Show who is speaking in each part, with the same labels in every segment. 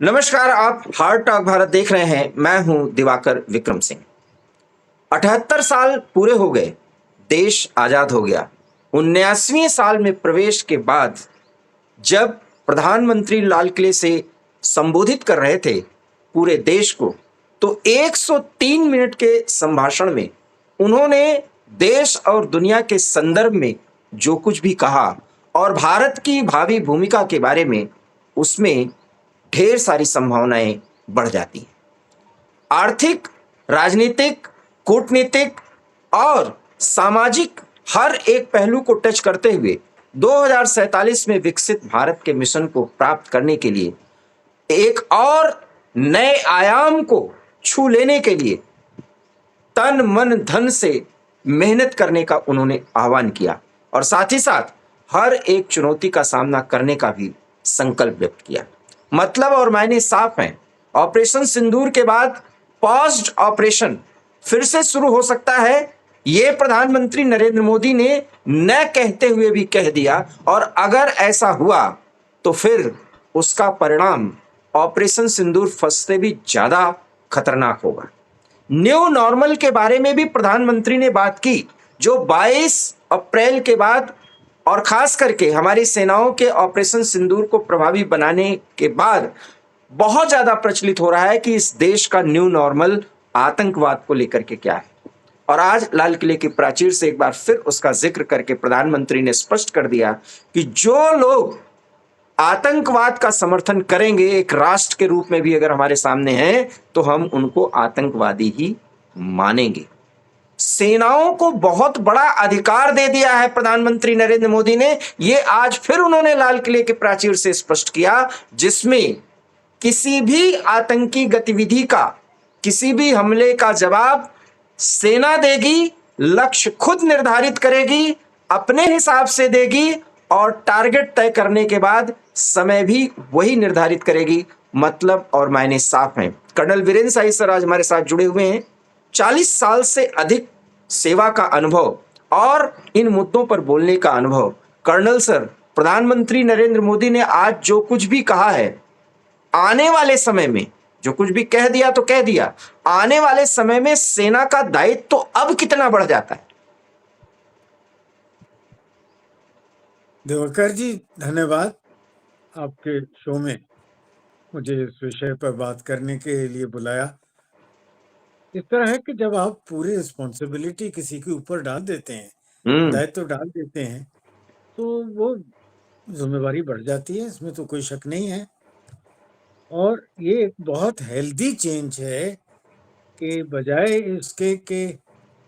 Speaker 1: नमस्कार, आप heart talk Bharat देख रहे हैं। मैं हूं दिवाकर विक्रम सिंह। 78 साल पूरे हो गए, देश आजाद हो गया। 79वें साल में प्रवेश के बाद जब प्रधानमंत्री लाल किले से संबोधित कर रहे थे पूरे देश को, तो 103 मिनट के संभाषण में उन्होंने देश और दुनिया के संदर्भ में जो कुछ भी कहा और भारत की भावी भूमिका के बारे में, उसमें ढेर सारी संभावनाएं बढ़ जाती हैं। आर्थिक, राजनीतिक, कूटनीतिक और सामाजिक हर एक पहलू को टच करते हुए 2047 में विकसित भारत के मिशन को प्राप्त करने के लिए, एक और नए आयाम को छू लेने के लिए तन मन धन से मेहनत करने का उन्होंने आह्वान किया और साथ ही साथ हर एक चुनौती का सामना करने का भी संकल्प व्यक्त किया। मतलब और मायने साफ हैं। ऑपरेशन सिंदूर के बाद पॉज्ड ऑपरेशन फिर से शुरू हो सकता है, ये प्रधानमंत्री नरेंद्र मोदी ने न कहते हुए भी कह दिया। और अगर ऐसा हुआ तो फिर उसका परिणाम ऑपरेशन सिंदूर फंसते भी ज्यादा खतरनाक होगा। न्यू नॉर्मल के बारे में भी प्रधानमंत्री ने बात की, जो 22 अप्रैल के बाद और खास करके हमारी सेनाओं के ऑपरेशन सिंदूर को प्रभावी बनाने के बाद बहुत ज्यादा प्रचलित हो रहा है कि इस देश का न्यू नॉर्मल आतंकवाद को लेकर के क्या है। और आज लाल किले की प्राचीर से एक बार फिर उसका जिक्र करके प्रधानमंत्री ने स्पष्ट कर दिया कि जो लोग आतंकवाद का समर्थन करेंगे एक राष्ट्र के रूप में भी अगर हमारे सामने हैं, तो हम उनको आतंकवादी ही मानेंगे। सेनाओं को बहुत बड़ा अधिकार दे दिया है प्रधानमंत्री नरेंद्र मोदी ने। यह आज फिर उन्होंने लाल किले के प्राचीर से स्पष्ट किया, जिसमें किसी भी आतंकी गतिविधि का, किसी भी हमले का जवाब सेना देगी, लक्ष्य खुद निर्धारित करेगी, अपने हिसाब से देगी और टारगेट तय करने के बाद समय भी वही निर्धारित करेगी। मतलब और मायने साफ हैं। कर्नल वीरेंद्र साही सर आज हमारे साथ जुड़े हुए हैं। 40 साल से अधिक सेवा का अनुभव और इन मुद्दों पर बोलने का अनुभव। कर्नल सर, प्रधानमंत्री नरेंद्र मोदी ने आज जो कुछ भी कहा है, आने वाले समय में जो कुछ भी कह दिया तो कह दिया, आने वाले समय में सेना का दायित्व तो अब कितना बढ़ जाता है।
Speaker 2: दिवाकर जी, धन्यवाद। आपके शो में मुझे इस विषय पर बात करने के लिए बुलाया। इस तरह है कि जब आप पूरी रिस्पॉन्सिबिलिटी किसी के ऊपर डाल देते हैं, दायित्व तो डाल देते हैं, तो वो जिम्मेवारी बढ़ जाती है, इसमें तो कोई शक नहीं है। और ये एक बहुत हेल्दी चेंज है कि बजाय इसके कि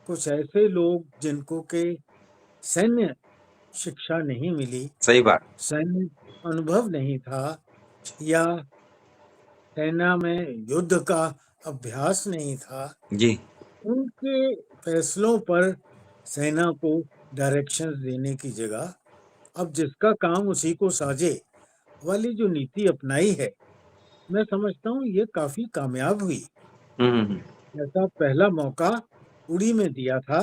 Speaker 2: कुछ ऐसे लोग जिनको के सैन्य शिक्षा नहीं मिली,
Speaker 1: सही बात।
Speaker 2: सैन्य अनुभव नहीं था या सेना में युद्ध का अभ्यास नहीं था,
Speaker 1: जी,
Speaker 2: उनके फैसलों पर सेना को डायरेक्शंस देने की जगह अब जिसका काम उसी को साझे वाली जो नीति अपनाई है, मैं समझता हूँ ये काफी कामयाब हुई। ऐसा पहला मौका उड़ी में दिया था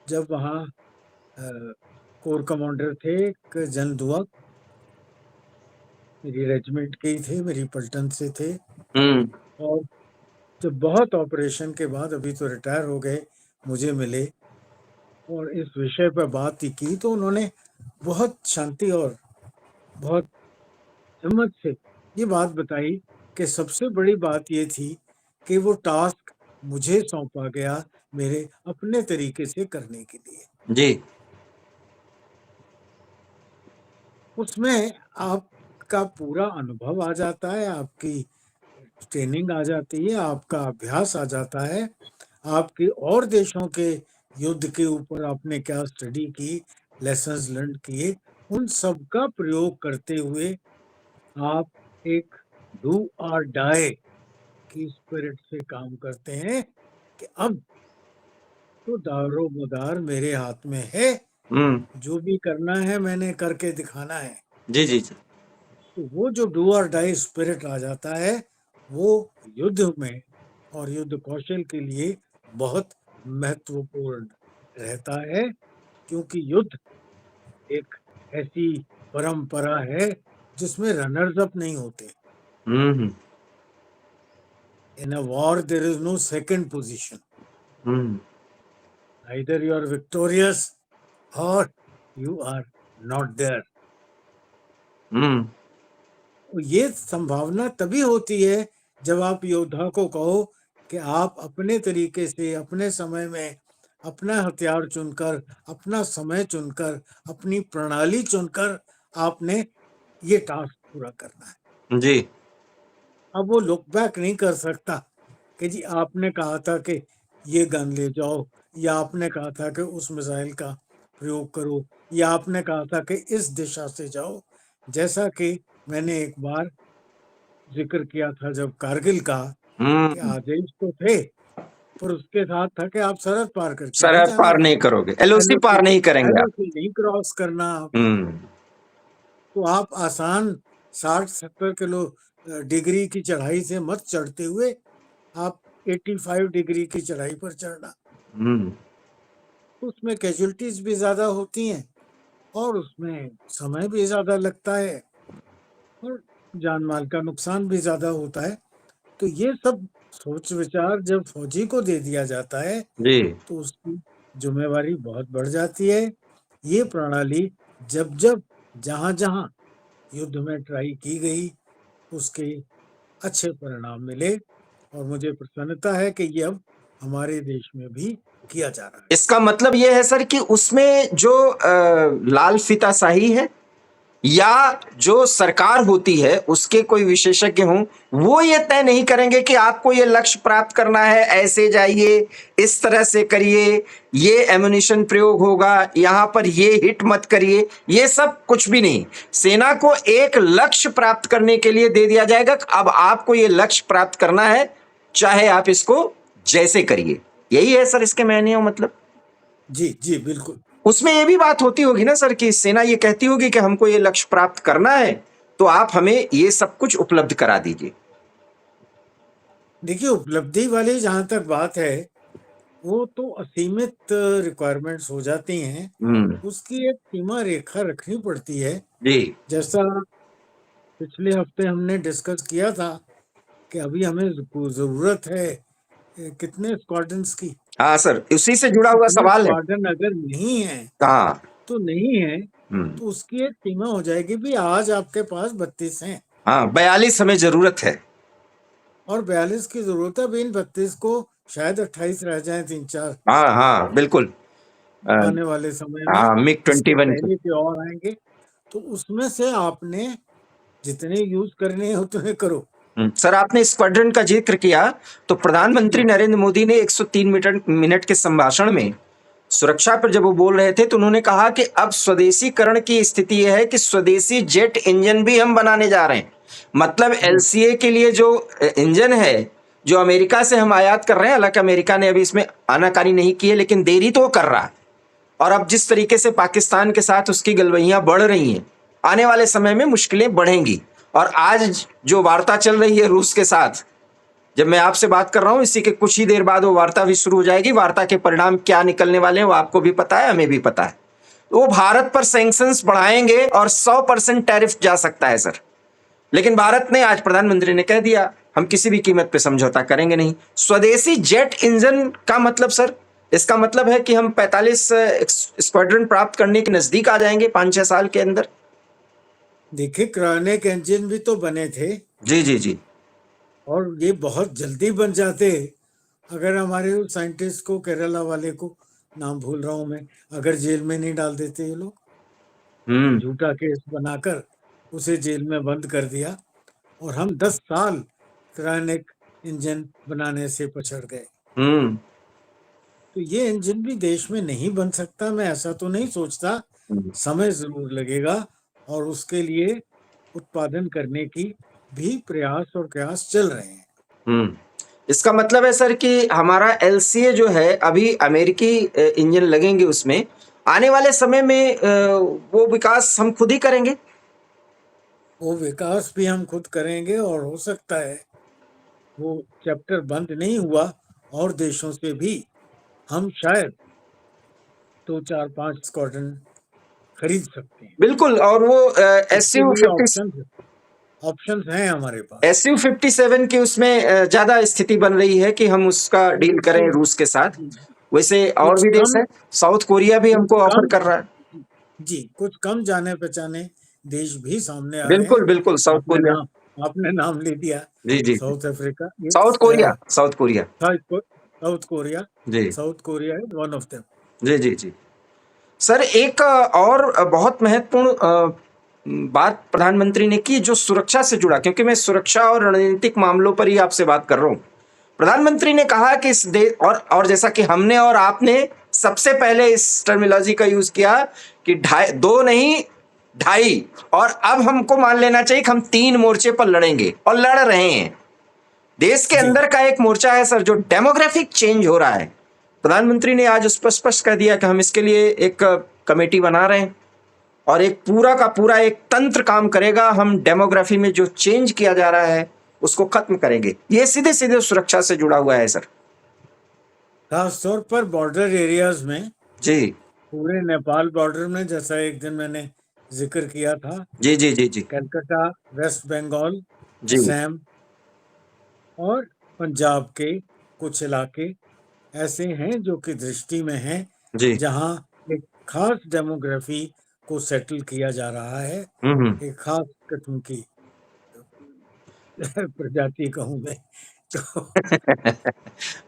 Speaker 2: जब वहाँ कोर कमांडर थे एक जनरल दुआ, मेरी रेजिमेंट के ही थे, मेरी पलटन से थे। और जब बहुत ऑपरेशन के बाद अभी तो रिटायर हो गए मुझे मिले और इस विषय पर बात ही की, तो उन्होंने बहुत शांति और बहुत हिम्मत से ये बात बताई कि सबसे बड़ी बात ये थी कि वो टास्क मुझे सौंपा गया मेरे अपने तरीके से करने के लिए।
Speaker 1: जी,
Speaker 2: उसमें आपका पूरा अनुभव आ जाता है, आपकी ट्रेनिंग आ जाती है, आपका अभ्यास आ जाता है, आपके और देशों के युद्ध के ऊपर आपने क्या स्टडी की, लेसन्स लर्न किए, उन सब का प्रयोग करते हुए आप एक डू और डाई की स्पिरिट से काम करते हैं कि अब तो दारो मदार मेरे हाथ में है, जो भी करना है मैंने करके दिखाना है।
Speaker 1: जी, जी, जी।
Speaker 2: तो वो जो डू और डाई स्पिरिट आ जाता है, वो युद्ध में और युद्ध कौशल के लिए बहुत महत्वपूर्ण रहता है, क्योंकि युद्ध एक ऐसी परंपरा है जिसमें रनर्स अप नहीं होते। In a war, there is no second position. Either you are victorious or you are not there. तो ये संभावना तभी होती है जब आप योद्धा को कहो कि आप अपने तरीके से, अपने समय में, अपना हथियार चुनकर, अपना समय चुनकर, अपनी प्रणाली चुनकर आपने ये टास्क पूरा करना है।
Speaker 1: जी।
Speaker 2: अब वो लुक बैक नहीं कर सकता कि जी आपने कहा था कि ये गन ले जाओ, या आपने कहा था कि उस मिसाइल का प्रयोग करो, या आपने कहा था कि इस दिशा से जाओ। जैसा कि मैंने एक बार जिक्र किया था जब कारगिल का, कि आदेश तो थे, पर उसके साथ था कि आप सरहद पार करके नहीं
Speaker 1: सरहद
Speaker 2: जाना,
Speaker 1: पार नहीं करोगे, एलओसी पार नहीं करेंगे आप।
Speaker 2: LOC नहीं क्रॉस करना आप। तो आप आसान 60-70 किलो डिग्री की चढ़ाई से मत चढ़ते हुए आप 85 डिग्री की चढ़ाई पर चढ़ना। तो उसमें कैजुअलिटीज भी ज्यादा होती हैं और उसमें समय भी ज्यादा लगता है और जान माल का नुकसान भी ज्यादा होता है। तो ये सब सोच विचार जब फौजी को दे दिया जाता है
Speaker 1: जी।
Speaker 2: तो उसकी जिम्मेवारी बहुत बढ़ जाती है। ये प्रणाली जब जब जहां जहां युद्ध में ट्राई की गई उसके अच्छे परिणाम मिले और मुझे प्रसन्नता है कि ये अब हमारे देश में भी किया जा रहा है।
Speaker 1: इसका मतलब ये है सर कि उसमें जो लाल फीताशाही है या जो सरकार होती है उसके कोई विशेषज्ञ हों, वो ये तय नहीं करेंगे कि आपको ये लक्ष्य प्राप्त करना है, ऐसे जाइए, इस तरह से करिए, ये एम्युनिशन प्रयोग होगा, यहां पर ये हिट मत करिए, ये सब कुछ भी नहीं। सेना को एक लक्ष्य प्राप्त करने के लिए दे दिया जाएगा, अब आपको ये लक्ष्य प्राप्त करना है, चाहे आप इसको जैसे करिए। यही है सर इसके मायने और मतलब।
Speaker 2: जी जी बिल्कुल।
Speaker 1: उसमें ये भी बात होती होगी ना सर कि सेना ये कहती होगी कि हमको ये लक्ष्य प्राप्त करना है तो आप हमें ये सब कुछ उपलब्ध करा दीजिए।
Speaker 2: देखिए, उपलब्धि वाली जहां तक बात है वो तो असीमित रिक्वायरमेंट्स हो जाती हैं। उसकी एक सीमा रेखा रखनी पड़ती है।
Speaker 1: जी।
Speaker 2: जैसा पिछले हफ्ते हमने डिस्कस किया था कि अभी हमें जरूरत है कितने स्क्वाड्रन्स की।
Speaker 1: हाँ सर, उसी से जुड़ा हुआ
Speaker 2: इतने
Speaker 1: सवाल है।
Speaker 2: स्क्वाड्रन अगर नहीं है
Speaker 1: हाँ।
Speaker 2: तो नहीं है, तो उसकी एक सीमा हो जाएगी भी आज आपके पास 32 हैं
Speaker 1: हाँ, 42 हमें जरूरत है
Speaker 2: और 42 की जरूरत है। अब इन 32 को शायद 28 रह जाए, 3-4
Speaker 1: हाँ हाँ बिल्कुल।
Speaker 2: आने वाले समय में।
Speaker 1: हाँ, मिग
Speaker 2: इसके
Speaker 1: 21
Speaker 2: पहले के और आएंगे, तो उसमें से आपने जितने यूज करने हैं उतने करो।
Speaker 1: सर आपने स्क्वाड्रन का जिक्र किया तो प्रधानमंत्री नरेंद्र मोदी ने 103 मिनट के संभाषण में सुरक्षा पर जब वो बोल रहे थे तो उन्होंने कहा कि अब स्वदेशीकरण की स्थिति यह है कि स्वदेशी जेट इंजन भी हम बनाने जा रहे हैं। मतलब एलसीए के लिए जो इंजन है जो अमेरिका से हम आयात कर रहे हैं, हालांकि अमेरिका ने अभी इसमें आनाकानी नहीं की है लेकिन देरी तो कर रहा है। और अब जिस तरीके से पाकिस्तान के साथ उसकी गलवैयां बढ़ रही हैं, आने वाले समय में मुश्किलें बढ़ेंगी। और आज जो वार्ता चल रही है रूस के साथ, जब मैं आपसे बात कर रहा हूं इसी के कुछ ही देर बाद वो वार्ता भी शुरू हो जाएगी। वार्ता के परिणाम क्या निकलने वाले हैं वो आपको भी पता है, हमें भी पता है। वो भारत पर सैंक्शंस बढ़ाएंगे और 100% टैरिफ जा सकता है सर। लेकिन भारत ने, आज प्रधानमंत्री ने कह दिया, हम किसी भी कीमत पे समझौता करेंगे नहीं। स्वदेशी जेट इंजन का मतलब सर, इसका मतलब है कि हम 45 स्क्वाड्रन प्राप्त करने के नजदीक आ जाएंगे 5-6 साल के अंदर।
Speaker 2: देखिए, क्रायोनिक इंजन भी तो बने थे।
Speaker 1: जी जी जी।
Speaker 2: और ये बहुत जल्दी बन जाते अगर हमारे साइंटिस्ट को, केरला वाले को, नाम भूल रहा हूं मैं, अगर जेल में नहीं डाल देते ये लोग। झूठा केस बनाकर उसे जेल में बंद कर दिया और हम 10 साल क्रायोनिक इंजन बनाने से पछड़ गए। तो ये इंजन भी देश में नहीं बन सकता, मैं ऐसा तो नहीं सोचता। समय जरूर लगेगा और उसके लिए उत्पादन करने की भी प्रयास और प्रयास चल रहे हैं।
Speaker 1: इसका मतलब है सर कि हमारा एलसीए जो है, अभी अमेरिकी इंजन लगेंगे उसमें, आने वाले समय में वो विकास हम खुद ही करेंगे।
Speaker 2: वो विकास भी हम खुद करेंगे और हो सकता है वो चैप्टर बंद नहीं हुआ और देशों से भी हम शायद 2-4-5 स्क्वाड्रन खरीद सकते हैं।
Speaker 1: बिल्कुल। और वो
Speaker 2: इसके लिए ऑप्शन है। ऑप्शंस हैं हमारे पास।
Speaker 1: SU-57 की उसमें ज्यादा स्थिति बन रही है कि हम उसका डील करें
Speaker 2: बिल्कुल।
Speaker 1: रूस के साथ।
Speaker 2: जी,
Speaker 1: वैसे और
Speaker 2: कुछ
Speaker 1: भी देश
Speaker 2: कम
Speaker 1: है, साउथ कोरिया भी
Speaker 2: कुछ
Speaker 1: हमको ऑफर
Speaker 2: कम
Speaker 1: कर रहा है।
Speaker 2: जी, कुछ कम जाने-पहचाने देश भी सामने आ रहे
Speaker 1: बिल्कुल
Speaker 2: हैं।
Speaker 1: बिल्कुल, साउथ कोरिया।
Speaker 2: आपने नाम ले दिया,
Speaker 1: जी जी जी।
Speaker 2: South Africa,
Speaker 1: South
Speaker 2: it's
Speaker 1: Korea, South Korea.
Speaker 2: South Korea.
Speaker 1: जी
Speaker 2: South Korea is one of them.
Speaker 1: जी जी जी। सर एक और बहुत महत्वपूर्ण बात प्रधानमंत्री ने की जो सुरक्षा से जुड़ा, क्योंकि मैं सुरक्षा और रणनीतिक मामलों पर ही आपसे बात कर रहा हूं। प्रधानमंत्री ने कहा कि इस देश और जैसा कि हमने और आपने सबसे पहले इस टर्मिनोलॉजी का यूज किया कि दो नहीं, ढाई, और अब हमको मान लेना चाहिए कि हम 3 मोर्चे पर लड़ेंगे और लड़ रहे हैं। देश के
Speaker 2: जी,
Speaker 1: अंदर का एक मोर्चा है सर जो डेमोग्राफिक चेंज हो रहा है। प्रधानमंत्री ने आज स्पष्ट कर दिया कि हम इसके लिए एक कमेटी बना रहे हैं और एक पूरा का पूरा एक तंत्र काम करेगा। हम डेमोग्राफी में जो चेंज किया जा रहा है उसको खत्म करेंगे। ये सीधे सीधे सुरक्षा से जुड़ा हुआ है सर।
Speaker 2: खास तौर पर बॉर्डर एरियाज में,
Speaker 1: जी
Speaker 2: पूरे नेपाल बॉर्डर में, जैसा एक दिन मैंने जिक्र किया था,
Speaker 1: जी जी जी जी
Speaker 2: कलकत्ता, वेस्ट बंगाल,
Speaker 1: जी
Speaker 2: असम और पंजाब के कुछ इलाके ऐसे हैं जो कि दृष्टि में हैं,
Speaker 1: जी।
Speaker 2: जहां एक खास डेमोग्राफी को सेटल किया जा रहा है।
Speaker 1: हम्म।
Speaker 2: एक खास किस्म की प्रजाति कहूं मैं तो।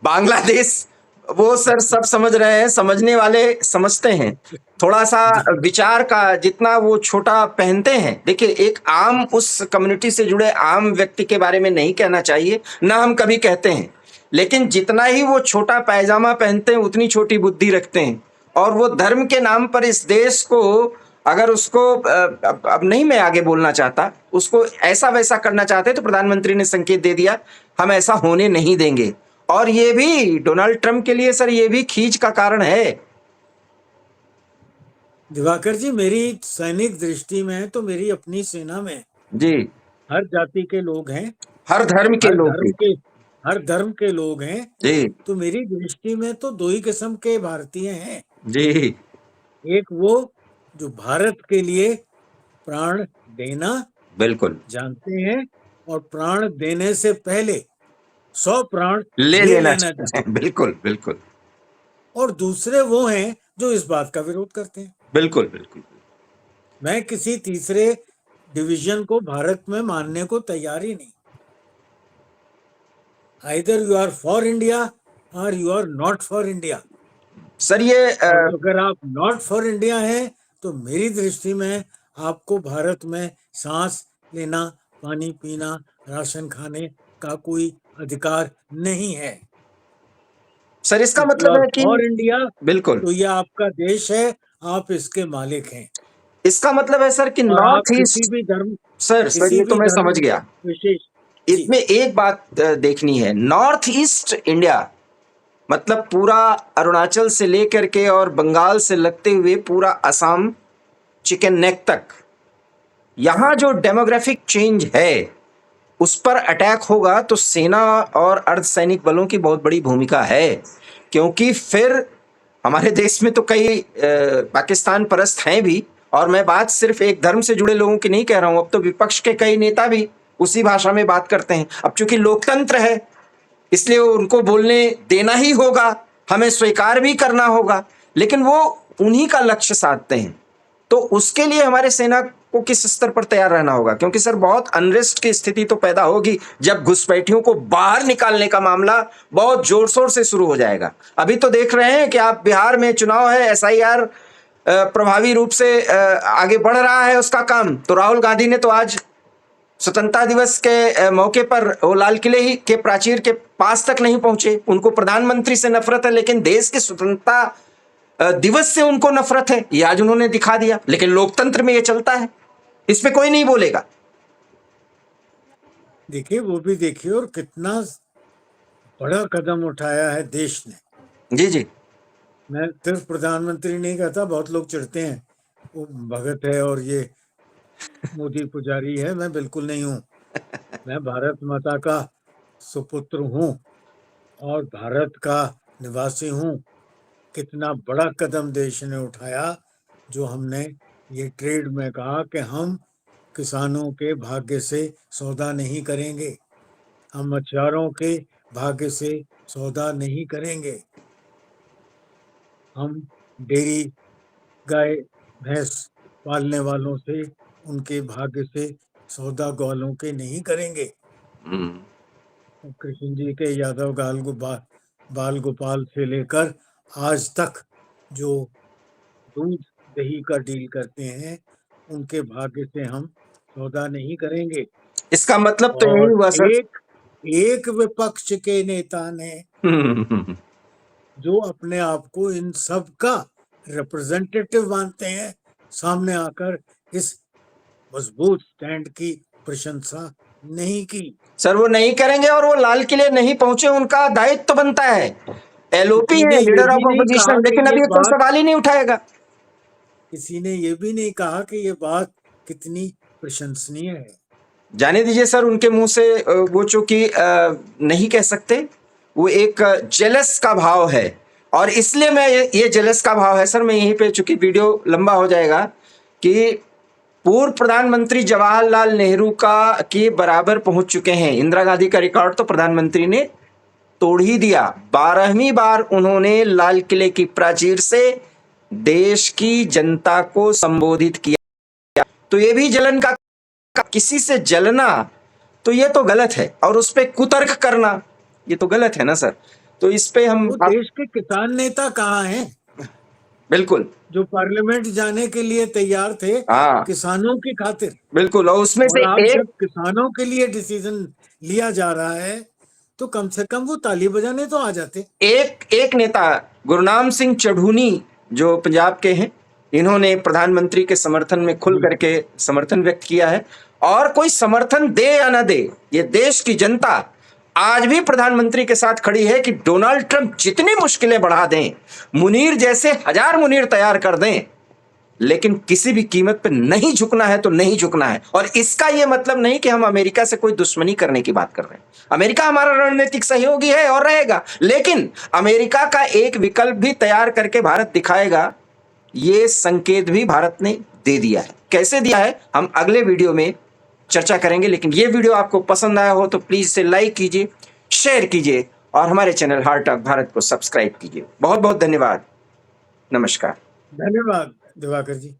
Speaker 1: बांग्लादेश, वो सर सब समझ रहे हैं, समझने वाले समझते हैं। थोड़ा सा
Speaker 2: जी,
Speaker 1: विचार का जितना वो छोटा पहनते हैं, देखिए एक आम उस कम्युनिटी से जुड़े आम व्यक्ति के बारे में नहीं कहना चाहिए, ना हम कभी कहते हैं, लेकिन जितना ही वो छोटा पायजामा पहनते हैं उतनी छोटी बुद्धि रखते हैं। और वो धर्म के नाम पर इस देश को, अगर उसको अब नहीं मैं आगे बोलना चाहता, उसको ऐसा वैसा करना चाहते तो प्रधानमंत्री ने संकेत दे दिया हम ऐसा होने नहीं देंगे। और ये भी डोनाल्ड ट्रंप के लिए सर ये भी खींच का कारण है।
Speaker 2: दिवाकर जी, मेरी सैनिक दृष्टि में तो मेरी अपनी सेना में
Speaker 1: जी।
Speaker 2: हर जाति के लोग हैं,
Speaker 1: हर धर्म के
Speaker 2: हर
Speaker 1: लोग
Speaker 2: धर्म
Speaker 1: भी।
Speaker 2: के हर धर्म के लोग हैं।
Speaker 1: जी
Speaker 2: तो मेरी दृष्टि में तो दो ही किस्म के भारतीय हैं।
Speaker 1: जी।
Speaker 2: एक वो जो भारत के लिए प्राण देना
Speaker 1: बिल्कुल।
Speaker 2: जानते हैं और प्राण देने से पहले 100 प्राण
Speaker 1: ले
Speaker 2: ले
Speaker 1: लेना
Speaker 2: लेना
Speaker 1: चाहिए।
Speaker 2: चाहते हैं।
Speaker 1: बिल्कुल बिल्कुल।
Speaker 2: और दूसरे वो हैं जो इस बात का विरोध करते हैं।
Speaker 1: बिल्कुल बिल्कुल।
Speaker 2: मैं किसी तीसरे डिवीजन को भारत में मानने को तैयार ही नहीं। Either you are for India or you are not for India.
Speaker 1: Sir ये
Speaker 2: और अगर आप नॉट फॉर इंडिया हैं तो मेरी दृष्टि में आपको भारत में सांस लेना, पानी पीना, राशन खाने का कोई अधिकार नहीं है।
Speaker 1: सर इसका
Speaker 2: इफ यू
Speaker 1: मतलब
Speaker 2: आर
Speaker 1: है कि
Speaker 2: फॉर इंडिया
Speaker 1: बिल्कुल,
Speaker 2: तो यह आपका देश है, आप इसके मालिक हैं।
Speaker 1: इसका मतलब है सर कि
Speaker 2: और आप
Speaker 1: नॉर्थ
Speaker 2: किसी
Speaker 1: ईस्ट।
Speaker 2: भी धर्म
Speaker 1: सर
Speaker 2: किसी
Speaker 1: ये तो
Speaker 2: भी
Speaker 1: मैं
Speaker 2: धर्म
Speaker 1: समझ गया।
Speaker 2: विशेष। जी,
Speaker 1: इसमें एक बात देखनी है, नॉर्थ ईस्ट इंडिया मतलब पूरा अरुणाचल से लेकर के और बंगाल से लगते हुए पूरा असम, चिकन नेक तक,
Speaker 2: जी,
Speaker 1: यहां जो डेमोग्राफिक चेंज है उस पर अटैक होगा तो सेना और अर्धसैनिक बलों की बहुत बड़ी भूमिका है। क्योंकि फिर हमारे देश में तो कई पाकिस्तान परस्त हैं भी, और मैं बात सिर्फ एक धर्म से जुड़े लोगों की नहीं कह रहा हूं, अब तो विपक्ष के कई नेता भी उसी भाषा में बात करते हैं। अब चूंकि लोकतंत्र है इसलिए उनको बोलने देना ही होगा, हमें स्वीकार भी करना होगा, लेकिन वो उन्हीं का लक्ष्य साधते हैं। तो उसके लिए हमारे सेना को किस स्तर पर तैयार रहना होगा, क्योंकि सर बहुत अनरेस्ट की स्थिति तो पैदा होगी जब घुसपैठियों को बाहर निकालने का मामला बहुत जोर शोर से शुरू हो जाएगा। अभी तो देख रहे हैं कि आप बिहार में चुनाव है, SIR प्रभावी रूप से आगे बढ़ रहा है उसका काम। तो राहुल गांधी ने तो आज स्वतंत्रता दिवस के मौके पर वो लाल किले ही के प्राचीर के पास तक नहीं पहुंचे। उनको प्रधानमंत्री से नफरत है लेकिन देश के स्वतंत्रता दिवस से उनको नफरत है, ये आज उन्होंने दिखा दिया। लेकिन लोकतंत्र में ये चलता है, इस पे कोई नहीं बोलेगा।
Speaker 2: देखिए वो भी देखिए, और कितना बड़ा कदम उठाया है देश ने।
Speaker 1: जी जी
Speaker 2: मैं सिर्फ प्रधानमंत्री नहीं कहता, बहुत लोग चिढ़ते हैं वो भगत है और ये मोदी पुजारी है। मैं बिल्कुल नहीं हूँ। मैं भारत माता का सुपुत्र हूँ और भारत का निवासी हूँ। कितना बड़ा कदम देश ने उठाया जो हमने ये ट्रेड में कहा कि हम किसानों के भाग्य से सौदा नहीं करेंगे, हम मछुआरों के भाग्य से सौदा नहीं करेंगे, हम डेयरी गाय भैंस पालने वालों से उनके भाग्य से सौदा ग्वालों के नहीं करेंगे। कृष्ण जी के यादव बाल गोपाल से लेकर आज तक जो दूध दही का डील करते हैं उनके भाग्य से हम सौदा नहीं करेंगे।
Speaker 1: इसका मतलब तो यही
Speaker 2: और
Speaker 1: हुआ सर।
Speaker 2: एक विपक्ष के नेता ने जो अपने आप को इन सब का रिप्रेजेंटेटिव मानते हैं, सामने आकर इस मजबूत स्टैंड की प्रशंसा नहीं की।
Speaker 1: सर वो नहीं करेंगे और वो लाल किले नहीं पहुंचे, उनका दायित्व तो बनता है। एलओपी
Speaker 2: किसी ने
Speaker 1: है,
Speaker 2: ये
Speaker 1: लीडर
Speaker 2: भी
Speaker 1: ऑफ
Speaker 2: नहीं कहा
Speaker 1: अपोजिशन,
Speaker 2: कि
Speaker 1: लेकिन अभी
Speaker 2: ये
Speaker 1: ये कोई
Speaker 2: बात
Speaker 1: सवाल ही नहीं उठाएगा।
Speaker 2: किसी ने ये भी नहीं कहा कि ये बात कितनी प्रशंसनीय है।
Speaker 1: जाने दीजिए सर, उनके मुंह से वो चूंकि नहीं कह सकते, वो एक जेलस का भाव है, और इसलिए मैं ये जेलस का भाव है सर, मैं यहीं पे, चूंकि वीडियो लंबा हो जाएगा, कि पूर्व प्रधानमंत्री जवाहरलाल नेहरू का के बराबर पहुंच चुके हैं। इंदिरा गांधी का रिकॉर्ड तो प्रधानमंत्री ने तोड़ ही दिया। 12वीं बार उन्होंने लाल किले की प्राचीर से देश की जनता को संबोधित किया। तो ये भी जलन का, किसी से जलना तो ये तो गलत है, और उस पे कुतर्क करना ये तो गलत है ना सर। तो इस पे हम
Speaker 2: वो देश के किसान नेता कहाँ हैं
Speaker 1: बिल्कुल,
Speaker 2: जो पार्लियामेंट जाने के लिए तैयार थे
Speaker 1: हाँ
Speaker 2: किसानों की खातिर?
Speaker 1: बिल्कुल, और उसमें
Speaker 2: और
Speaker 1: से
Speaker 2: आप
Speaker 1: एक
Speaker 2: जब किसानों के लिए डिसीजन लिया जा रहा है तो कम से कम वो ताली बजाने तो आ जाते।
Speaker 1: एक नेता गुरनाम सिंह चढ़ूनी जो पंजाब के हैं, इन्होंने प्रधानमंत्री के समर्थन में खुल करके समर्थन व्यक्त किया है। और कोई समर्थन दे या ना दे, ये देश की जनता आज भी प्रधानमंत्री के साथ खड़ी है कि डोनाल्ड ट्रंप जितनी मुश्किलें बढ़ा दें, मुनीर जैसे 1000 मुनीर तैयार कर दें, लेकिन किसी भी कीमत पर नहीं झुकना है तो नहीं झुकना है। और इसका यह मतलब नहीं कि हम अमेरिका से कोई दुश्मनी करने की बात कर रहे हैं। अमेरिका हमारा रणनीतिक सहयोगी है और रहेगा, लेकिन अमेरिका का एक विकल्प भी तैयार करके भारत दिखाएगा, यह संकेत भी भारत ने दे दिया है। कैसे दिया है हम अगले वीडियो में चर्चा करेंगे। लेकिन यह वीडियो आपको पसंद आया हो तो प्लीज इसे लाइक कीजिए, शेयर कीजिए, और हमारे चैनल हार्ट टॉक भारत को सब्सक्राइब कीजिए। बहुत बहुत धन्यवाद, नमस्कार।
Speaker 2: धन्यवाद दिवाकर जी।